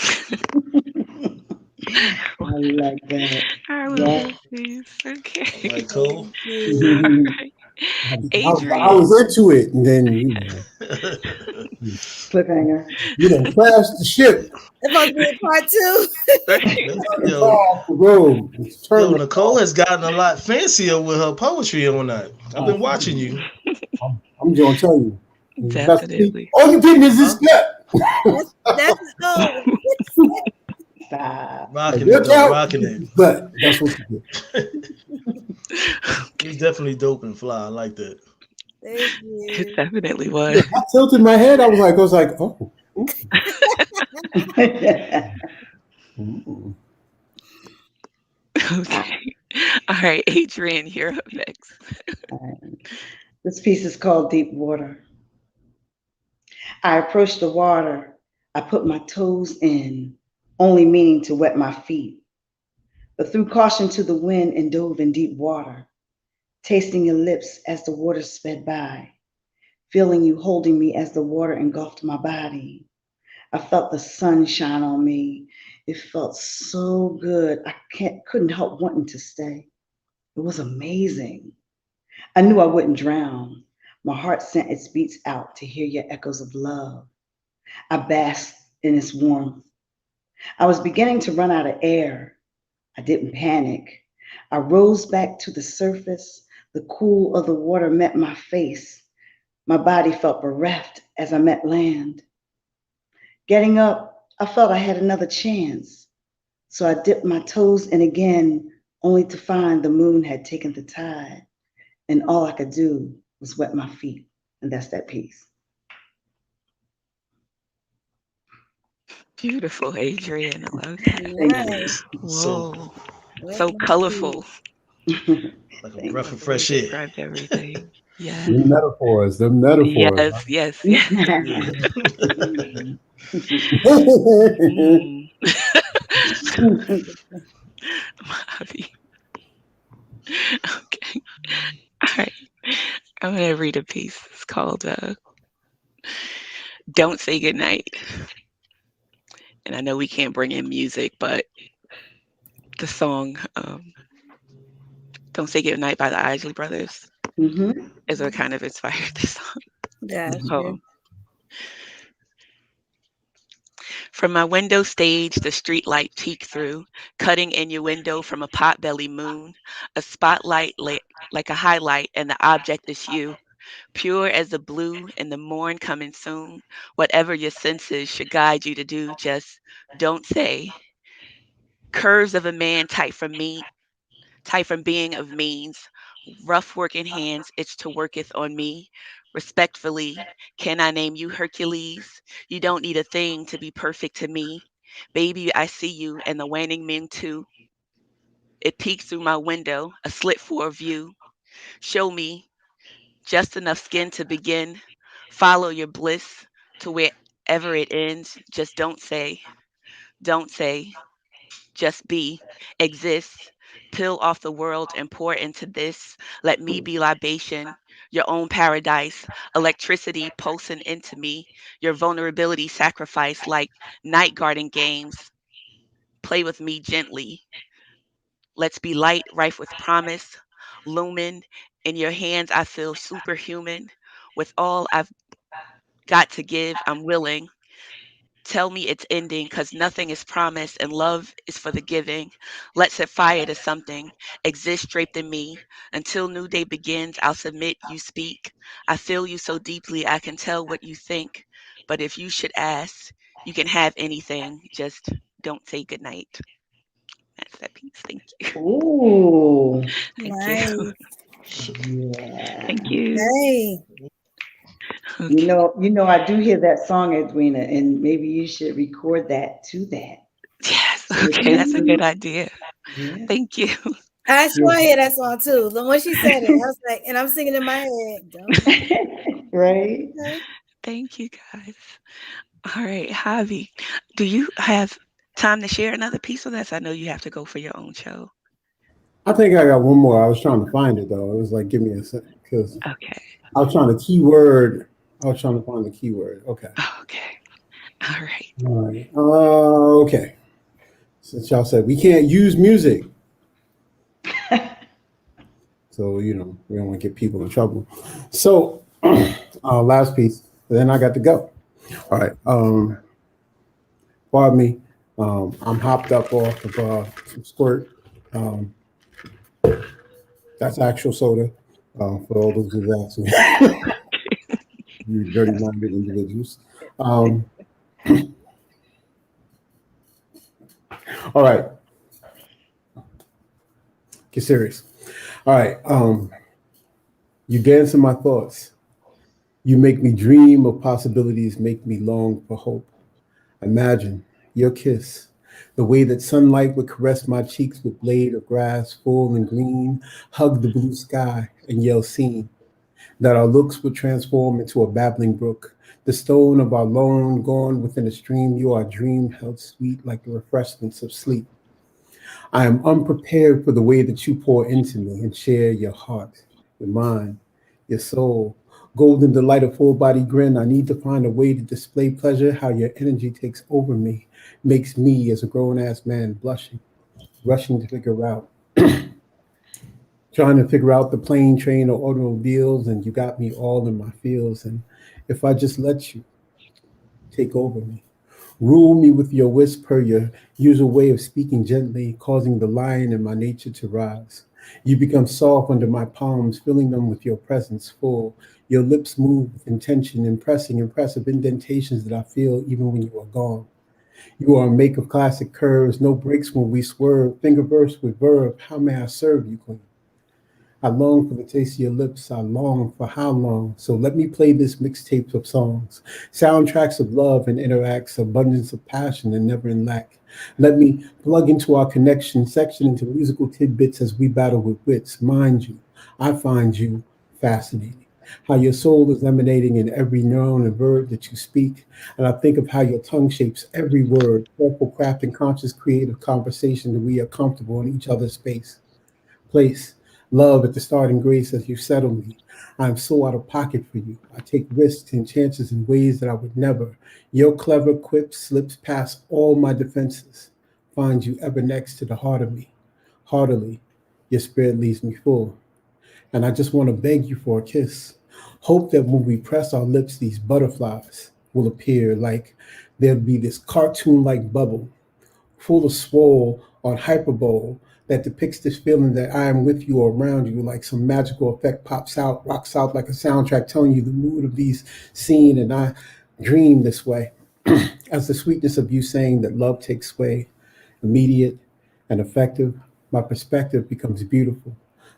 like that. I will Yeah. please. Okay. Like cool. All right. I Adrian. was into it, and then Cliffhanger. you done crashed the ship. It's supposed to be a part two. It's Yo, off the road. It's yo, terminal. Nicole has gotten a lot fancier with her poetry on that. I've been watching you. I'm going to tell you. Definitely. All you getting is this step. That's the goal. Stop. Rocking Look it, though, out. rocking it. But that's what you get. He's definitely dope and fly. I like that. Thank It you. definitely was. I tilted my head. I was like, oh. Ooh. Okay. All right, Adrian, you're up next. This piece is called Deep Water. I approached the water. I put my toes in, only meaning to wet my feet, but threw caution to the wind and dove in deep water, tasting your lips as the water sped by, feeling you holding me as the water engulfed my body. I felt the sun shine on me. It felt so good. I couldn't help wanting to stay. It was amazing. I knew I wouldn't drown. My heart sent its beats out to hear your echoes of love. I basked in its warmth. I was beginning to run out of air. I didn't panic. I rose back to the surface. The cool of the water met my face. My body felt bereft as I met land. Getting up, I felt I had another chance. So I dipped my toes in again, only to find the moon had taken the tide. And all I could do was wet my feet. And that's that piece. Beautiful, Adrian. I love that. Nice. Whoa. Wet So my colorful. Like a Thank breath Love of the way you fresh air. described everything. Yes. The metaphors. Yes, yes, yes. Mm. Mojave. Okay. All right. I'm going to read a piece. It's called Don't Say Goodnight. And I know we can't bring in music, but the song Don't Say Goodnight by the Isley Brothers is what kind of inspired this song. Gotcha. Poem. From my window stage, the street light peek through, cutting innuendo from a potbelly moon. A spotlight like a highlight, and the object is you. Pure as the blue and the morn coming soon. Whatever your senses should guide you to do, just don't say. Curves of a man tight from being of means. Rough working hands itch to worketh on me. Respectfully, can I name you Hercules? You don't need a thing to be perfect to me. Baby, I see you and the waning moon too. It peeks through my window, a slit for a view. Show me just enough skin to begin. Follow your bliss to wherever it ends. Just don't say, just be, exist. Peel off the world and pour into this. Let me be libation, your own paradise, electricity pulsing into me, your vulnerability sacrifice like night garden games. Play with me gently. Let's be light, rife with promise. Lumen, in your hands, I feel superhuman. With all I've got to give, I'm willing. Tell me it's ending, 'cause nothing is promised and love is for the giving. Let's set fire to something, exist draped in me. Until new day begins, I'll submit, you speak. I feel you so deeply, I can tell what you think. But if you should ask, you can have anything, just don't say goodnight. That's that piece. Thank you. Ooh. Thank Nice. you. Yeah. Thank you. Hey. Okay. You know, I do hear that song, Edwina, and maybe you should record that to that. Yes. So it Okay, that's a good can idea. yeah. Thank you. I sure hear that song too. When she said it, I was like, and I'm singing in my head. Don't. Right? Okay. Thank you, guys. All right, Javi, do you have time to share another piece with us? I know you have to go for your own show. I think I got one more. I was trying to find it though. It was like, give me a second, because Okay. I was trying to keyword. I was trying to find the keyword. Okay. Okay. All right. All right. Okay. Since y'all said we can't use music, so you know we don't want to get people in trouble. So, last piece. Then I got to go. All right. Pardon me. I'm hopped up off of some squirt. That's actual soda. For all those who's asking, you dirty-minded individuals. All right. Get serious. All right. You dance in my thoughts. You make me dream of possibilities, make me long for hope. Imagine your kiss, the way that sunlight would caress my cheeks with blade of grass full and green, hug the blue sky and yell scene, that our looks would transform into a babbling brook. The stone of our loan gone within a stream, you are a dream held sweet like the refreshments of sleep. I am unprepared for the way that you pour into me and share your heart, your mind, your soul. Golden delight, a full body grin. I need to find a way to display pleasure, how your energy takes over me, makes me as a grown ass man blushing, rushing to figure out, trying to figure out the plane, train, or automobiles, and you got me all in my feels. And if I just let you take over me, rule me with your whisper, your usual way of speaking gently, causing the lion in my nature to rise. You become soft under my palms, filling them with your presence full. Your lips move with intention, impressing impressive indentations that I feel even when you are gone. You are a make of classic curves, no breaks when we swerve, finger verse with verb. How may I serve you, queen? I long for the taste of your lips. I long for how long? So let me play this mixtape of songs, soundtracks of love and interacts, abundance of passion and never in lack. Let me plug into our connection section into musical tidbits as we battle with wits. Mind you, I find you fascinating. How your soul is emanating in every neuron and verb that you speak. And I think of how your tongue shapes every word, careful crafting conscious creative conversation that we are comfortable in each other's space. Place. Love at the starting grace as you settle me. I am so out of pocket for you. I take risks and chances in ways that I would never. Your clever quip slips past all my defenses. Finds you ever next to the heart of me. Heartily, your spirit leaves me full. And I just want to beg you for a kiss. Hope that when we press our lips, these butterflies will appear like there'll be this cartoon-like bubble full of swole on hyperbole that depicts this feeling that I am with you or around you, like some magical effect pops out, rocks out like a soundtrack telling you the mood of these scene, and I dream this way. As the sweetness of you saying that love takes sway, immediate and effective, my perspective becomes beautiful.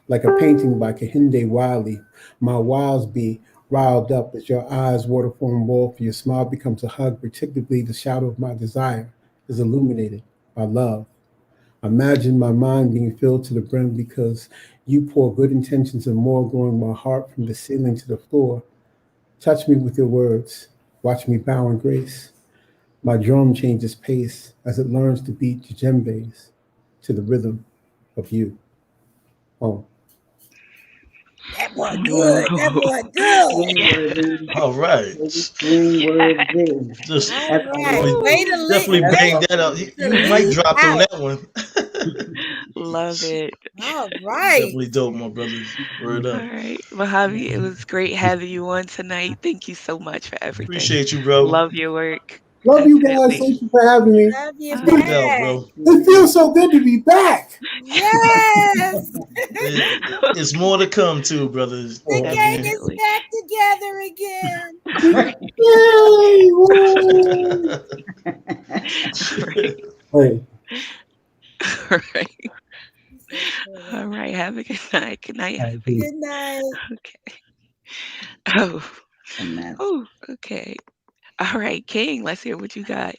Like a painting by Kehinde Wiley, my wiles be riled up as your eyes waterform wall for your smile becomes a hug, particularly the shadow of my desire is illuminated by love. Imagine my mind being filled to the brim because you pour good intentions and more growing my heart from the ceiling to the floor. Touch me with your words. Watch me bow in grace. My drum changes pace as it learns to beat djembes to the rhythm of you. Oh, That boy Whoa. good. That boy good. Yeah. All right. Swing word Yeah. there. Just All That's right. good. Way to definitely way bang that out. to You might leave drop on out. that one. Love it. All right. Definitely dope, my brother. Word All up. right. Mojave, it was great having you on tonight. Thank you so much for everything. Appreciate you, bro. Love your work. Love you guys. Definitely. Thank you for having me. Love you Oh, No back. doubt, bro. It feels so good to be back. Yes. It's more to come too, brothers. The Oh, gang is Definitely. back together again. yay! Woo! Right. Hey, All right. All right. Have a good night. Good night. All right, peace. Good night. Okay. Oh. A mess. Oh. Okay. All right, King. Let's hear what you got.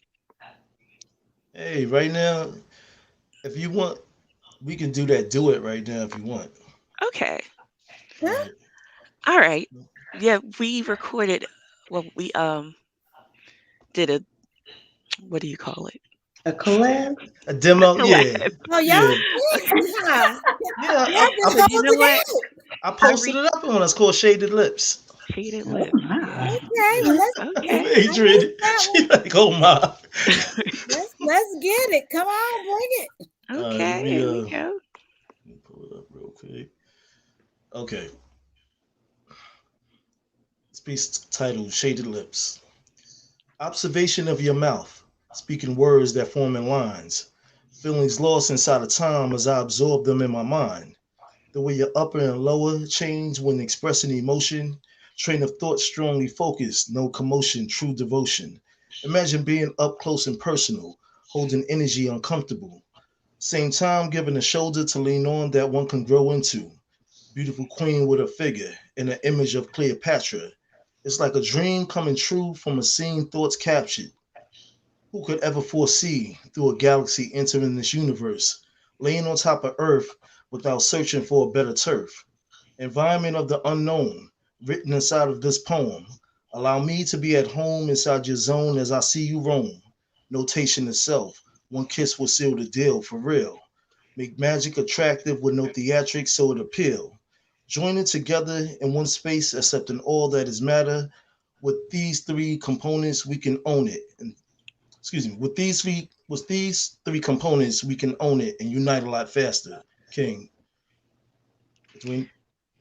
Hey, right now, if you want, we can do that. Do it right now if you want. Okay. All Huh? right. All right. Yeah, we recorded. Well, we did a, what do you call it? A collab? A demo, yeah, Collab. Oh, y'all, yeah, yeah. yeah. Y'all been So you know holding what? out. I posted it up on. It's called Shaded Lips. Shaded Oh lips. my. Yeah. Okay, well, Okay. I Adrian, missed that she one. like, oh my. Let's get it. Come on, bring it. Let Okay. me Here we go. pull it up real quick. Okay, this piece titled "Shaded Lips." Observation of your mouth, speaking words that form in lines. Feelings lost inside of time as I absorb them in my mind. The way your upper and lower change when expressing emotion. Train of thought strongly focused, no commotion, true devotion. Imagine being up close and personal, holding energy uncomfortable. Same time, giving a shoulder to lean on that one can grow into. Beautiful queen with a figure and an image of Cleopatra. It's like a dream coming true from a scene thoughts captured. Who could ever foresee through a galaxy entering this universe, laying on top of Earth without searching for a better turf? Environment of the unknown, written inside of this poem. Allow me to be at home inside your zone as I see you roam. Notation itself, one kiss will seal the deal for real. Make magic attractive with no theatrics so it appeal. Join it together in one space, accepting all that is matter. With these three components, we can own it. And excuse me, with these three components, we can own it and unite a lot faster. King. Between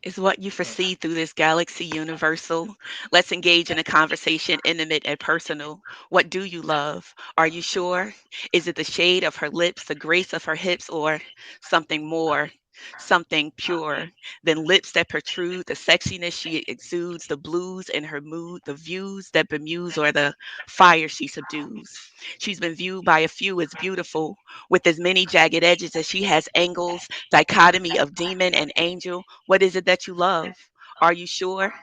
Is what you foresee through this galaxy universal. Let's engage in a conversation intimate and personal. What do you love? Are you sure? Is it the shade of her lips, the grace of her hips, or something more? Something pure than lips that protrude, the sexiness she exudes, the blues in her mood, the views that bemuse, or the fire she subdues. She's been viewed by a few as beautiful, with as many jagged edges as she has angles, dichotomy of demon and angel. What is it that you love? Are you sure?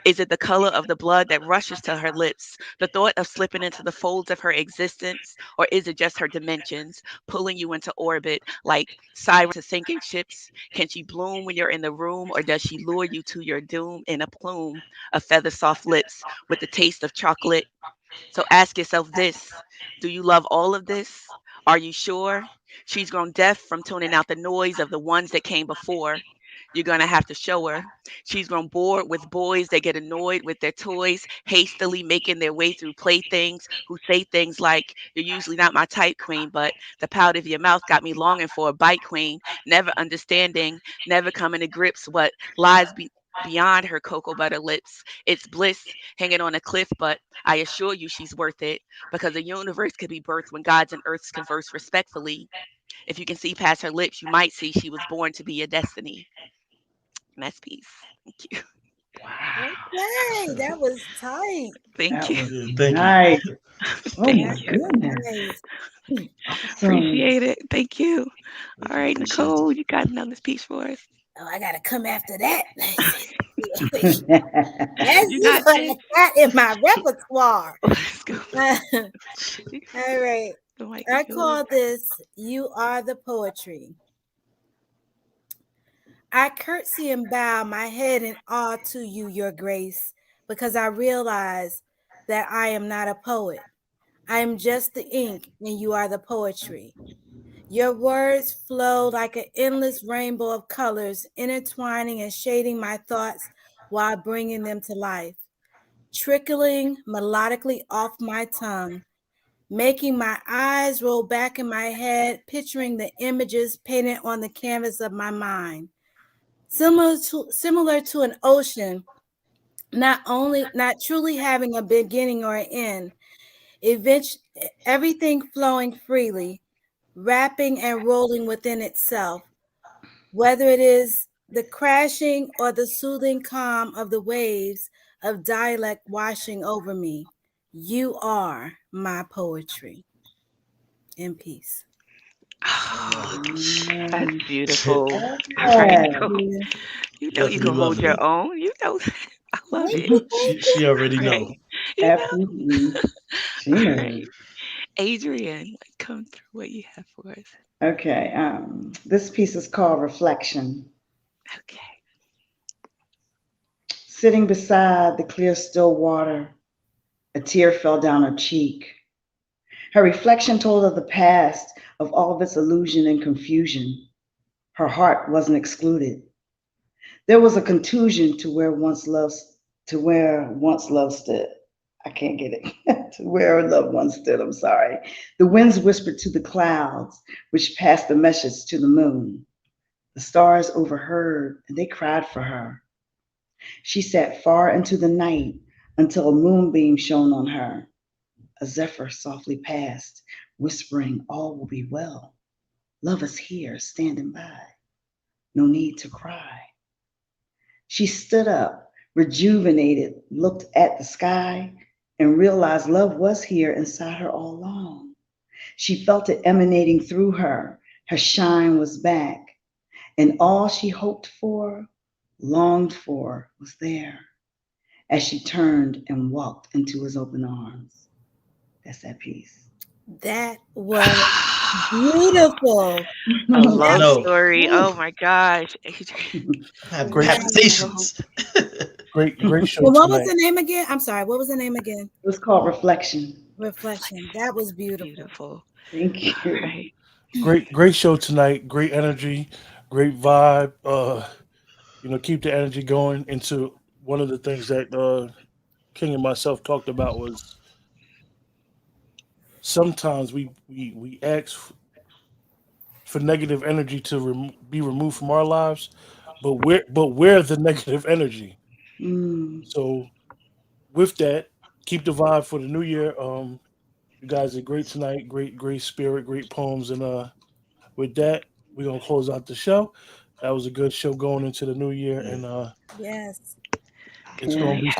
Is it the color of the blood that rushes to her lips, the thought of slipping into the folds of her existence, or is it just her dimensions pulling you into orbit like sirens to sinking ships? Can she bloom when you're in the room, or does she lure you to your doom in a plume of feather soft lips with the taste of chocolate? So ask yourself this: do you love all of this? Are you sure? She's grown deaf from tuning out the noise of the ones that came before. You're going to have to show her. She's grown bored with boys that get annoyed with their toys, hastily making their way through playthings, who say things like, "You're usually not my type, queen, but the pout of your mouth got me longing for a bite, queen," never understanding, never coming to grips what lies beyond her cocoa butter lips. It's bliss hanging on a cliff, but I assure you she's worth it, because a universe could be birthed when gods and earths converse respectfully. If you can see past her lips, you might see she was born to be your destiny. And that's peace. Thank you. Wow. Okay, that was tight. Thank That you. was yeah, thank you. nice. Oh Thank my That you. was goodness. nice. Awesome. Appreciate it. Thank you. Thank All you. right, Appreciate Nicole, it. you got another piece for us. Oh, I gotta come after that. That's That's You you got gonna this. that in my repertoire. Let's go. All right. The mic I is yours. call this You Are the Poetry. I curtsy and bow my head in awe to you, your grace, because I realize that I am not a poet. I am just the ink, and you are the poetry. Your words flow like an endless rainbow of colors, intertwining and shading my thoughts while bringing them to life, trickling melodically off my tongue, making my eyes roll back in my head, picturing the images painted on the canvas of my mind. Similar to an ocean, not truly having a beginning or an end, everything flowing freely, wrapping and rolling within itself, whether it is the crashing or the soothing calm of the waves of dialect washing over me. You are my poetry. In peace. Oh, that's beautiful. All Yeah. right. You know you Definitely can hold your lovely. own. You know, I love it. She already know. Right. You know. Absolutely. She All knows. right. Adrian, come through what you have for us. Okay. This piece is called Reflection. Okay. Sitting beside the clear, still water, a tear fell down her cheek. Her reflection told of the past, of all of its illusion and confusion. Her heart wasn't excluded. There was a contusion to where once love stood. I can't get it. To where love once stood, I'm sorry. The winds whispered to the clouds, which passed the message to the moon. The stars overheard, and they cried for her. She sat far into the night until a moonbeam shone on her. A zephyr softly passed, whispering, all will be well. Love is here, standing by. No need to cry. She stood up, rejuvenated, looked at the sky, and realized love was here inside her all along. She felt it emanating through her. Her shine was back, and all she hoped for, longed for, was there as she turned and walked into his open arms. That's that piece. That was beautiful. A love No. story. Ooh. Oh my gosh. Adrian. Great. Palpitations. Great show Well, what was tonight. the name again? I'm sorry. What was the name again? It was called Reflection. Reflection. That was beautiful. Beautiful. Thank you. All right. Great show tonight. Great energy, great vibe. Keep the energy going. Into one of the things that King and myself talked about was sometimes we ask for negative energy to be removed from our lives, but we're the negative energy. So with that, keep the vibe for the new year. You guys are great tonight. Great spirit, great poems, and with that, we're gonna close out the show. That was a good show going into the new year, and Yes. it's gonna be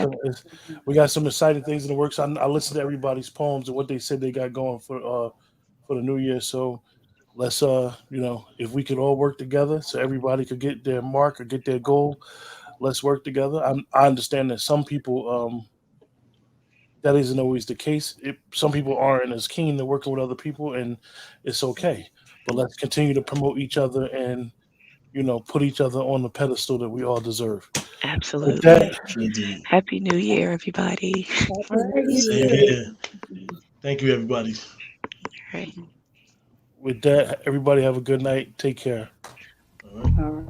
we got some exciting things in the works. I listened to everybody's poems and what they said they got going for the new year. So let's if we could all work together so everybody could get their mark or get their goal, let's work together. I understand that some people that isn't always the case. Some people aren't as keen to working with other people, and it's okay. But let's continue to promote each other and put each other on the pedestal that we all deserve. With Absolutely. that, Indeed. Happy New Year, everybody. Same here. Thank you, everybody. All right. with that, everybody have a good night. Take care. All right. All right.